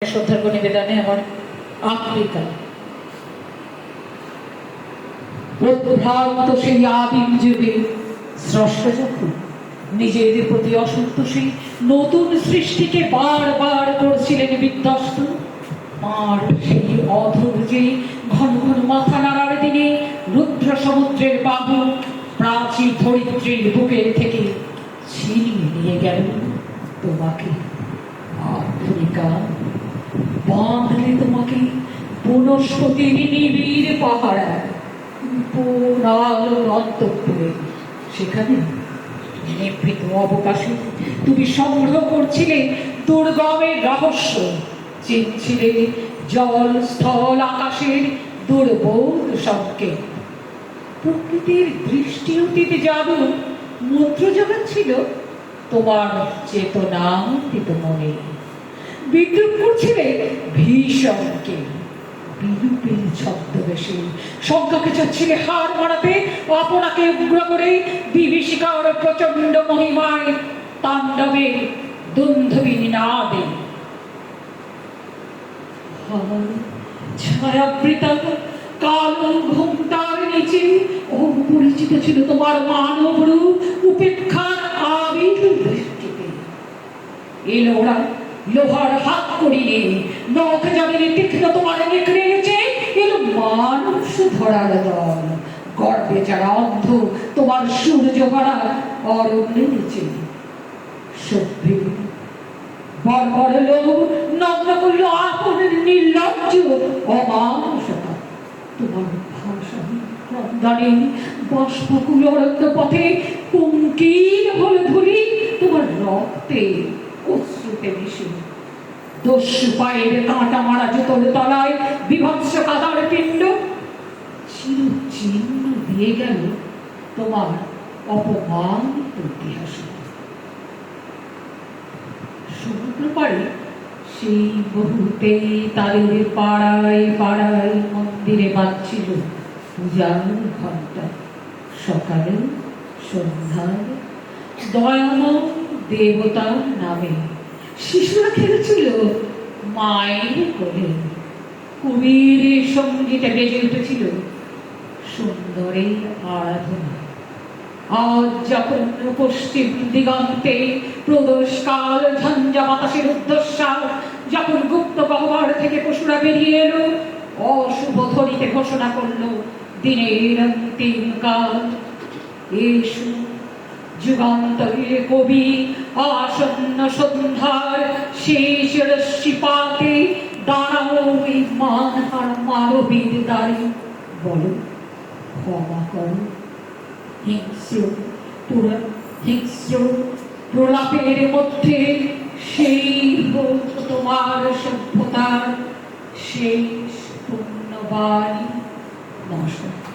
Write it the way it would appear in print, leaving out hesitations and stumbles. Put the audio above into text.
শ্রদ্ধার্ঘ্য নিবেদনে আমার আফ্রিকা উদ্ভ্রান্ত সেই আদিম যুগে স্রষ্টা যখন নিজের প্রতি অসন্তোষী নতুন সৃষ্টিকে বারবার করছিলেন বিধ্বস্ত, আর সেই অধৈর্যে ঘন ঘন মাথা নাড়ার দিনে রুদ্র সমুদ্রের বাহু প্রাচীর ধরিত্রীর বুকের থেকে ছিনিয়ে নিয়ে গেল তোমাকে। আফ্রিকা বাঁধলে তোমাকে বনস্পতির নিবিড় পাহাড়ায় অন্তঃপুরে, সেখানে নিভৃত অবকাশে তুমি সংগ্রহ করছিলে দুর্গমের রহস্য, চিনছিলে জল স্থল আকাশের দুর্বোধ সংকেত। প্রকৃতির দৃষ্টি অতীতে জাদু মুদ্র জোগাচ্ছিল তোমার চেতনাতীত মনে। বিদ্রুপ করছিলে ভীষণকে বিরূপের ছদ্মবেশে, সংখ্যাকে চাচ্ছিলে হার মারাতে, আপনাকে উগ্র করে বিভীষিকার প্রচন্ড মহিমায় তাণ্ডবে দুন্ধবিনী নাদে। ছায়াবৃতা কালো ঘুমটার নিচে অপরিচিত ছিল তোমার মানব রূপ উপেক্ষার আবির দৃষ্টিতে। এলো ওরা লোহার হাত করিয়ে, নখ যাদের তীক্ষ্ণ তোমার নেকড়ে গেছে, এলো মানুষ ধরার দল, গর্বে যারা অন্ধ তোমার সূর্য ভরা অরণ্যে নিচে। সভ্যে বর্বর লোক নগ্ন করল আপনের নির্লজ্জ অমানুষতা। তোমার ভাষা ক্রন্দনে বাষ্পকুল অরণ্য পথে পঙ্কিল হল ধুলি তোমার রক্তে অশ্রুতে মিশে। দস্যু পায়ের কাঁটা মারা জুতোর তলায় বিভৎস কাদার পিণ্ড চিহ্ন দিয়ে গেল তোমার অপমানিত ইতিহাসে। সমুদ্র পাড়ে সেই মুহূর্তে তাদের পাড়ায় পাড়ায় মন্দিরে বাজছিল পূজার ঘণ্টা। সকালে সন্ধ্যায় দয়াময় দেবতার নামে শিশুরা খেলেছিল মায়ের কোলে। কবির সঙ্গীতে বেজে উঠেছিল সুন্দরের আরাধনা। আজ যখন পশ্চিম দিগন্তে প্রদোষকাল ঝঞ্ঝা বাতাসের উদ্ধশ্বাস, যখন গুপ্ত গহ্বর থেকে পশুরা বেরিয়ে এলো, অশুভ ধ্বনিতে ঘোষণা করলো দিনের অন্তিম কাল। এসো যুগান্তরে কবি আসন্ন সন্ধ্যার শেষ রশ্মিপাতে দাঁড়াও এই মানহার মানবীর দ্বারে। বলো ক্ষমা করো হিংস্র প্রলাপের মধ্যে সেই হোক তোমার সভ্যতার শেষ পুণ্যবাণী। নমস্কার।